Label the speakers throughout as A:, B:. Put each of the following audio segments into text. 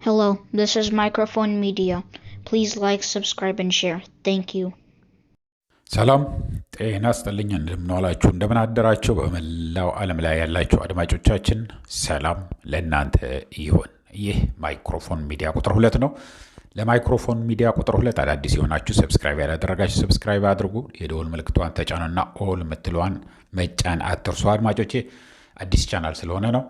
A: Hello, this is Microphone Media. Please like, subscribe, and share. Thank you.
B: ሰላም ጤና ይስጥልኝ። እንደምንዋላችሁ እንደምን አደራችሁ። በመላው ዓለም ላይ ያላችሁ አድማጮቻችን ሰላም ለእናንተ ይሁን። ይህ ማይክሮፎን ሚዲያ ቁጥር 2 ነው። ለማይክሮፎን ሚዲያ ቁጥር 2 አዳዲስ የሆናችሁ ሰብስክራይብ ያላደረጋችሁ ሰብስክራይብ አድርጉ። የደወል ምልክቷን ተጫኑና ኦል ምትለዋን መጫን አትርሱ። አድማጮቼ አዲስ ቻናል ስለሆነ ነው።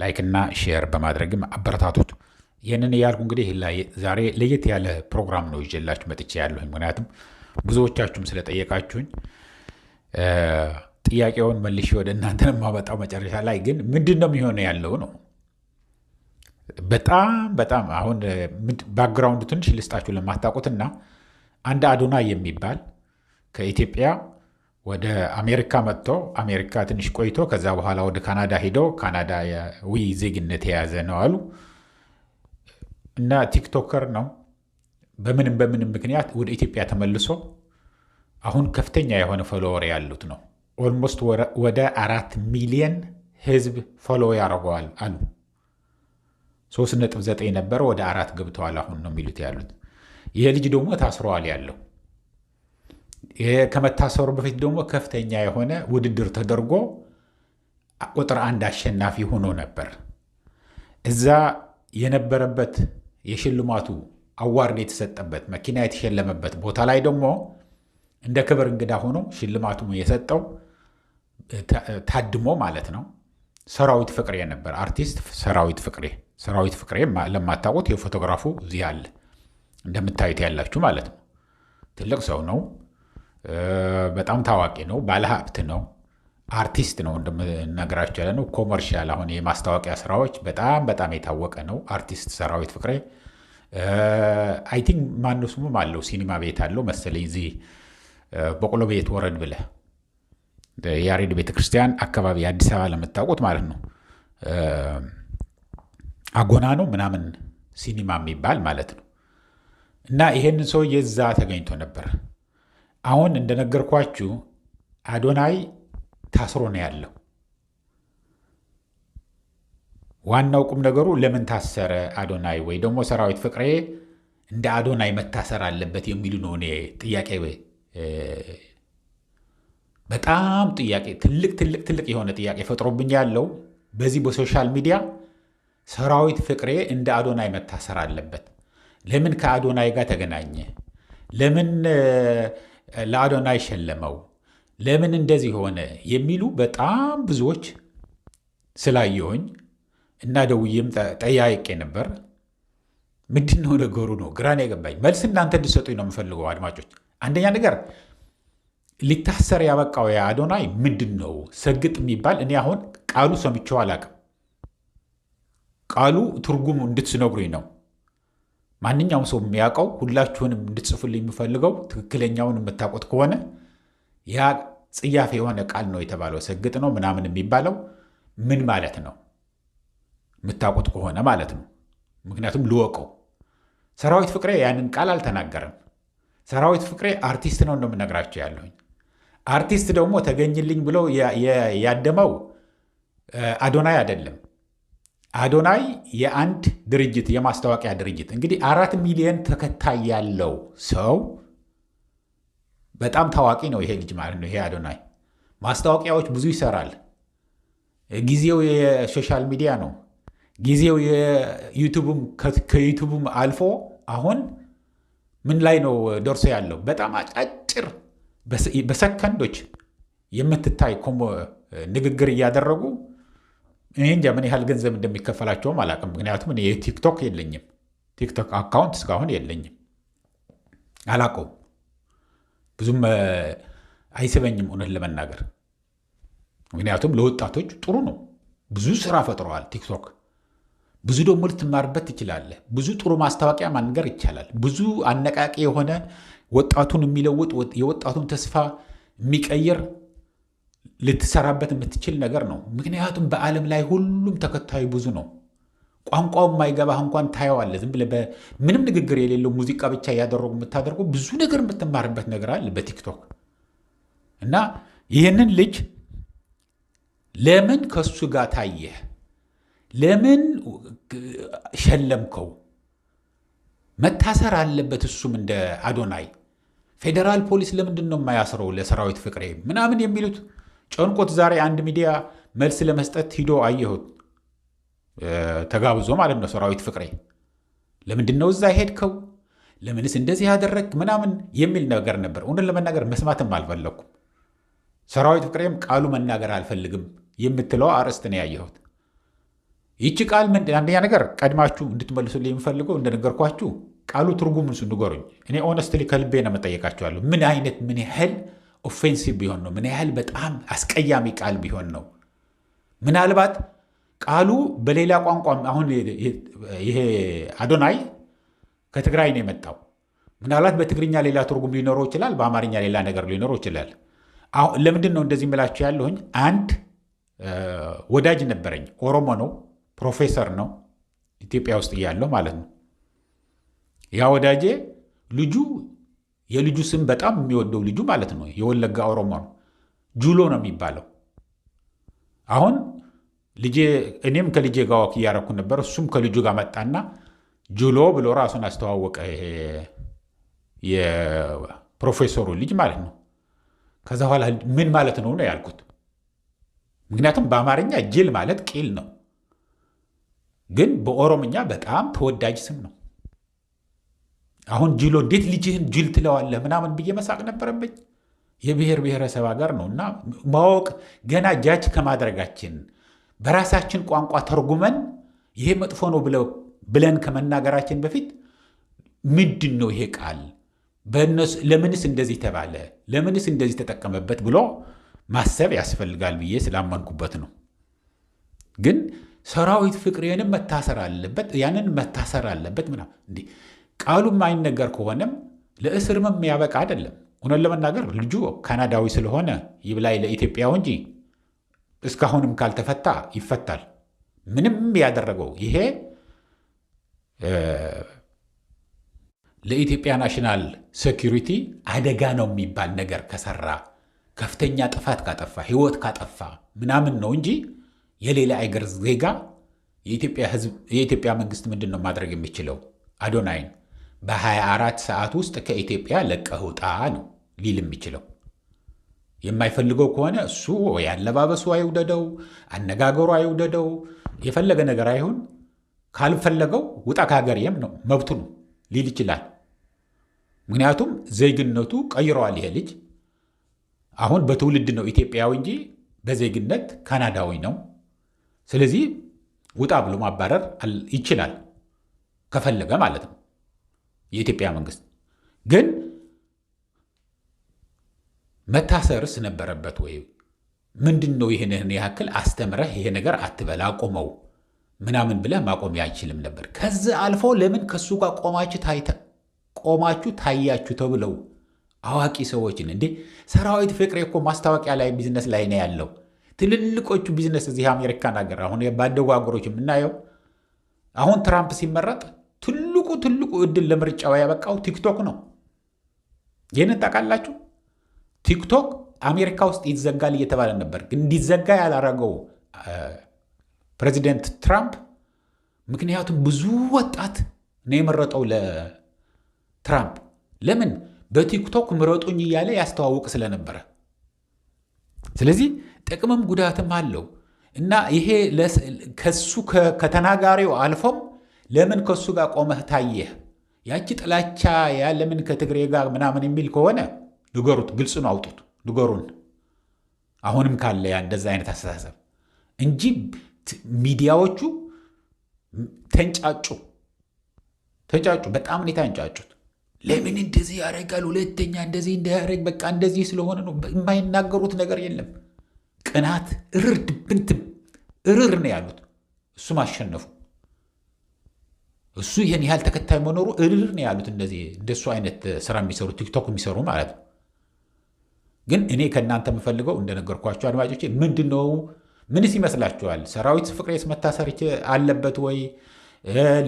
B: ላይክ እና ሼር በማድረግም አበረታቱት። ይህንን እያልኩ እንግዲህ ዛሬ ለየት ያለ ፕሮግራም ነው ይዤላችሁ መጥቼ ያለሁኝ። ምክንያቱም ብዙዎቻችሁም ስለጠየቃችሁኝ ጥያቄውን መልሼ ወደ እናንተ የማመጣው መጨረሻ ላይ ግን ምንድን ነው የሚሆነው ያለው ነው። በጣም አሁን ባክግራውንድ ትንሽ ልስጣችሁ ለማታውቁትና አንድ አዶናይ የሚባል ከኢትዮጵያ ወደ አሜሪካ መጥቶ አሜሪካ ትንሽ ቆይቶ ከዛ በኋላ ወደ ካናዳ ሄዶ ካናዳ ዜግነት የያዘ ነው አሉ እና ቲክቶከር ነው። በምንም ምክንያት ወደ ኢትዮጵያ ተመልሶ አሁን ከፍተኛ የሆነ ፎሎወር ያሉት ነው። ኦልሞስት ወደ 4 ሚሊዮን ህዝብ ፎሎ ያደርገዋል አሉ። 3.9 ነበር ወደ 4 ገብተዋል አሁን ነው የሚሉት ያሉት። ይሄ ልጅ ደግሞ ታስሯል ያለው። ከመታሰሩ በፊት ደግሞ ከፍተኛ የሆነ ውድድር ተደርጎ ቁጥር 1 አሸናፊ ሆኖ ነበር። እዛ የነበረበት የሽልማቱ አዋርድ የተሰጠበት መኪና የተሸለመበት ቦታ ላይ ደግሞ እንደ ክብር እንግዳ ሆኖ ሽልማቱ የሰጠው ታድሞ ማለት ነው ሰራዊት ፍቅሬ ነበር። አርቲስት ሰራዊት ፍቅሬ ለማታውቁት የፎቶግራፉ እዚህ አለ እንደምታዩት ያላችሁ ማለት ነው። ትልቅ ሰው ነው። በጣም ታዋቂ ነው። ባለሀብት ነው። አርቲስት ነው። እንደምነግራችሁ ያለ ነው። ኮመርሻል አሁን የማስታወቂያ ስራዎች በጣም የታወቀ ነው። አርቲስት ሰራዊት ፍቅሬ አይ ቲንክ ማነው ስሙም አለው ሲኒማ ቤት አለው መሰለኝ እዚህ በቆሎ ቤት ወረድ ብለህ ያሬድ ቤተክርስቲያን አካባቢ አዲስ አበባ ለምታውቁት ማለት ነው። አጎና ነው ምናምን ሲኒማ የሚባል ማለት ነው። እና ይሄንን ሰው የዛ ተገኝቶ ነበር። አሁን እንደነገርኳችሁ አዶናይ ታስሮ ነው ያለው። ዋናው ቁም ነገሩ ለምን ታሰረ አዶናይ ወይ ደግሞ ሰራዊት ፍቅሬ እንደ አዶናይ መታሰር አለበት የሚሉ ነው። እኔ ጥያቄ በጣም ጥያቄ ትልቅ የሆነ ጥያቄ ፈጥሮብኝ ያለው በዚህ በሶሻል ሚዲያ ሰራዊት ፍቅሬ እንደ አዶናይ መታሰር አለበት፣ ለምን ከአዶናይ ጋር ተገናኘ፣ ለምን ለአዶናይ ሸለመው፣ ለምን እንደዚህ ሆነ የሚሉ በጣም ብዙዎች ስላየሁኝ እና ደውዬም ጠያቄ ነበር። ምንድን ነው ነገሩ ነው ግራን የገባኝ። መልስ እናንተ እንድሰጡኝ ነው የምፈልገው አድማጮች። አንደኛ ነገር ሊታሰር ያበቃው የአዶናይ ምንድን ነው? ሰግጥ የሚባል እኔ አሁን ቃሉ ሰምቼው አላውቅም። ቃሉ ትርጉሙ እንድትነግሩኝ ነው። ማንኛውም ሰው የሚያውቀው ሁላችሁንም እንድትጽፉልኝ የምፈልገው ትክክለኛውን የምታውቁት ከሆነ ያ ጽያፍ የሆነ ቃል ነው የተባለው ሰግጥ ነው ምናምን የሚባለው ምን ማለት ነው የምታውቁት ከሆነ ማለት ነው። ምክንያቱም ልወቀው። ሰራዊት ፍቅሬ ያንን ቃል አልተናገረም። ሰራዊት ፍቅሬ አርቲስት ነው እንደምነግራቸው ያለሁኝ። አርቲስት ደግሞ ተገኝልኝ ብሎ ያደመው አዶናይ አይደለም። አዶናይ የአንድ ድርጅት የማስታወቂያ ድርጅት እንግዲህ 4 ሚሊዮን ተከታይ ያለው ሰው በጣም ታዋቂ ነው ይሄ ልጅ ማለት ነው። ይሄ አዶናይ ማስታወቂያዎች ብዙ ይሰራል። ጊዜው የሶሻል ሚዲያ ነው። ጊዜው ከዩቱብም አልፎ አሁን ምን ላይ ነው ደርሶ ያለው? በጣም አጫጭር በሰከንዶች የምትታይ ንግግር እያደረጉ እኔ እንጃ ምን ያህል ገንዘብ እንደሚከፈላቸውም አላውቅም። ምክንያቱም እኔ ቲክቶክ የለኝም፣ ቲክቶክ አካውንት እስካሁን የለኝም፣ አላውቀውም፣ ብዙም አይስበኝም እውነት ለመናገር። ምክንያቱም ለወጣቶች ጥሩ ነው፣ ብዙ ስራ ፈጥረዋል ቲክቶክ። ብዙ ደግሞ ልትማርበት ትችላለህ። ብዙ ጥሩ ማስታወቂያ ማንገር ይቻላል። ብዙ አነቃቂ የሆነ ወጣቱን የሚለውጥ የወጣቱን ተስፋ የሚቀይር ልትሰራበት የምትችል ነገር ነው። ምክንያቱም በዓለም ላይ ሁሉም ተከታዩ ብዙ ነው። ቋንቋው የማይገባህ እንኳን ታየዋለህ። ዝም ብለህ ምንም ንግግር የሌለው ሙዚቃ ብቻ እያደረጉ የምታደርጉ ብዙ ነገር የምትማርበት ነገር አለ በቲክቶክ። እና ይህንን ልጅ ለምን ከሱ ጋር ታየህ? ለምን ሸለምከው? መታሰር አለበት። እሱም እንደ አዶናይ ፌዴራል ፖሊስ ለምንድን ነው የማያስረው ለሰራዊት ፍቅሬ ምናምን የሚሉት ጨንቆት ዛሬ አንድ ሚዲያ መልስ ለመስጠት ሂዶ አየሁት፣ ተጋብዞ ማለት ነው። ሰራዊት ፍቅሬ ለምንድን ነው እዛ ሄድከው? ለምንስ እንደዚህ ያደረግ ምናምን የሚል ነገር ነበር። እውነት ለመናገር መስማትም አልፈለኩም። ሰራዊት ፍቅሬም ቃሉ መናገር አልፈልግም የምትለው አርዕስት ነው ያየሁት። ይቺ ቃል አንደኛ ነገር ቀድማችሁ እንድትመልሱልኝ የምፈልገው እንደነገርኳችሁ ቃሉ ትርጉም እሱ ንገሩኝ። እኔ ኦነስትሊ ከልቤ ነው መጠየቃችኋለሁ። ምን ያህል ኦፌንሲቭ ቢሆን ነው? ምን ያህል በጣም አስቀያሚ ቃል ቢሆን ነው? ምናልባት ቃሉ በሌላ ቋንቋ አሁን ይሄ አዶናይ ከትግራይ ነው የመጣው። ምናልባት በትግርኛ ሌላ ትርጉም ሊኖረው ይችላል፣ በአማርኛ ሌላ ነገር ሊኖረው ይችላል። ለምንድን ነው እንደዚህ የምላችሁ ያለሁኝ? አንድ ወዳጅ ነበረኝ፣ ኦሮሞ ነው፣ ፕሮፌሰር ነው፣ ኢትዮጵያ ውስጥ እያለሁ ማለት ነው። ያ ወዳጄ የልጁ ስም በጣም የሚወደው ልጁ ማለት ነው የወለጋ ኦሮሞ ነው፣ ጁሎ ነው የሚባለው። አሁን እኔም ከልጄ ጋር ወክ እያረኩ ነበር። እሱም ከልጁ ጋር መጣና ጁሎ ብሎ ራሱን አስተዋወቀ፣ የፕሮፌሰሩ ልጅ ማለት ነው። ከዛ በኋላ ምን ማለት ነው ያልኩት። ምክንያቱም በአማርኛ ጅል ማለት ቂል ነው፣ ግን በኦሮምኛ በጣም ተወዳጅ ስም ነው። አሁን ጅሎ እንዴት ልጅህን ጅል ትለዋለህ ምናምን ብዬ መሳቅ ነበረብኝ። የብሔር ብሔረሰብ ሀገር ነው እና ማወቅ ገና ጃጅ ከማድረጋችን በራሳችን ቋንቋ ተርጉመን ይሄ መጥፎ ነው ብለን ከመናገራችን በፊት ምንድን ነው ይሄ ቃል ለምንስ እንደዚህ ተባለ፣ ለምንስ እንደዚህ ተጠቀመበት ብሎ ማሰብ ያስፈልጋል ብዬ ስላመንኩበት ነው። ግን ሰራዊት ፍቅሬንም መታሰር አለበት፣ ያንን መታሰር አለበት ምናምን እንዲህ ቃሉ የማይነገር ከሆነም ለእስርም የሚያበቃ አይደለም። እውነት ለመናገር ልጁ ካናዳዊ ስለሆነ ይብላኝ ለኢትዮጵያው እንጂ እስካሁንም ካልተፈታ ይፈታል። ምንም ያደረገው ይሄ ለኢትዮጵያ ናሽናል ሴኩሪቲ አደጋ ነው የሚባል ነገር ከሰራ ከፍተኛ ጥፋት ካጠፋ ሕይወት ካጠፋ ምናምን ነው እንጂ የሌላ አገር ዜጋ የኢትዮጵያ መንግስት ምንድን ነው ማድረግ የሚችለው? አዶናይን በ24 ሰዓት ውስጥ ከኢትዮጵያ ለቀህ ውጣ ነው ሊል የሚችለው። የማይፈልገው ከሆነ እሱ ያለባበሱ አይውደደው፣ አነጋገሩ አይውደደው፣ የፈለገ ነገር አይሁን፣ ካልፈለገው ውጣ ከሀገሬም ነው መብቱ ነው ሊል ይችላል። ምክንያቱም ዜግነቱ ቀይረዋል። ይሄ ልጅ አሁን በትውልድ ነው ኢትዮጵያዊ እንጂ በዜግነት ካናዳዊ ነው። ስለዚህ ውጣ ብሎ ማባረር ይችላል ከፈለገ ማለት ነው የኢትዮጵያ መንግስት። ግን መታሰርስ ነበረበት ወይ? ምንድን ነው ይህንን ያክል አስተምረህ ይሄ ነገር አትበላ አቆመው ምናምን ብለህ ማቆም አይችልም ነበር? ከዚህ አልፎ ለምን ከሱ ጋር ቆማችሁ ታያችሁ ተብለው አዋቂ ሰዎችን እንዴ! ሰራዊት ፍቅሬ እኮ ማስታወቂያ ላይ ቢዝነስ ላይ ነው ያለው። ትልልቆቹ ቢዝነስ እዚህ አሜሪካን ሀገር አሁን ባደጉ ሀገሮች የምናየው አሁን ትራምፕ ሲመረጥ ትልቁ እድል ለምርጫው ያበቃው ቲክቶክ ነው። ይህንን ታውቃላችሁ? ቲክቶክ አሜሪካ ውስጥ ይዘጋል እየተባለ ነበር። ግን እንዲዘጋ ያላረገው ፕሬዚደንት ትራምፕ፣ ምክንያቱም ብዙ ወጣት ነው የመረጠው ለትራምፕ። ለምን? በቲክቶክ ምረጡኝ እያለ ያስተዋውቅ ስለነበረ። ስለዚህ ጥቅምም ጉዳትም አለው እና ይሄ ከሱ ከተናጋሪው አልፎም ለምን ከሱ ጋር ቆመህ ታየህ? ያቺ ጥላቻ ለምን ከትግሬ ጋር ምናምን የሚል ከሆነ ንገሩት፣ ግልጽ ነው፣ አውጡት፣ ንገሩን። አሁንም ካለ እንደዛ አይነት አስተሳሰብ እንጂ ሚዲያዎቹ ተንጫጩ፣ በጣም ነው የተንጫጩት። ለምን እንደዚህ ያደርጋል? ሁለተኛ እንደዚህ እንዳያደርግ በቃ እንደዚህ ስለሆነ ነው። የማይናገሩት ነገር የለም። ቅናት እርር ነው ያሉት። እሱም አሸነፉ። እሱ ይህን ያህል ተከታይ መኖሩ እርር ነው ያሉት። እንደሱ አይነት ስራ የሚሰሩ ቲክቶክ የሚሰሩ ማለት ነው። ግን እኔ ከእናንተ የምፈልገው እንደነገርኳቸው አድማጮቼ ምንድነው? ምንስ ይመስላችኋል? ሰራዊት ፍቅሬስ መታሰር አለበት ወይ?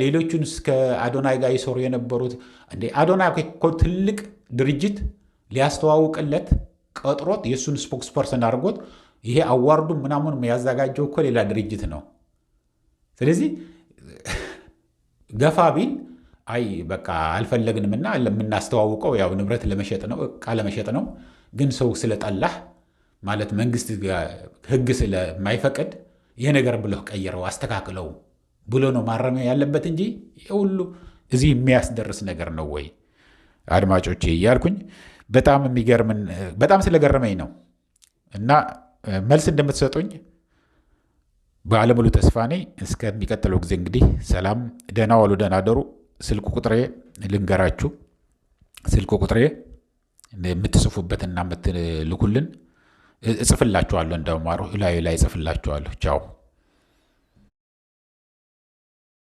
B: ሌሎቹን እስከ አዶናይ ጋር ይሰሩ የነበሩት እንዴ? አዶናይ እኮ ትልቅ ድርጅት ሊያስተዋውቅለት ቀጥሮት የእሱን ስፖክስ ፐርሰን አድርጎት ይሄ አዋርዱ ምናምን ያዘጋጀው እኮ ሌላ ድርጅት ነው። ስለዚህ ገፋ ቢል አይ በቃ አልፈለግንምና ለምናስተዋውቀው ያው ንብረት ለመሸጥ ነው ዕቃ ለመሸጥ ነው ግን ሰው ስለጠላህ ማለት መንግስት ህግ ስለማይፈቅድ ይሄ ነገር ብለው ቀይረው አስተካክለው ብሎ ነው ማረሚያ ያለበት እንጂ ሁሉ እዚህ የሚያስደርስ ነገር ነው ወይ አድማጮቼ እያልኩኝ በጣም ስለገረመኝ ነው እና መልስ እንደምትሰጡኝ ባለሙሉ ተስፋ ነኝ። እስከሚቀጥለው ጊዜ እንግዲህ ሰላም፣ ደህና ዋሉ፣ ደህና አደሩ። ስልክ ቁጥሬ ልንገራችሁ። ስልክ ቁጥሬ የምትጽፉበትና የምትልኩልን እጽፍላችኋለሁ፣ እንደማሩ ላይ እጽፍላችኋለሁ። ቻው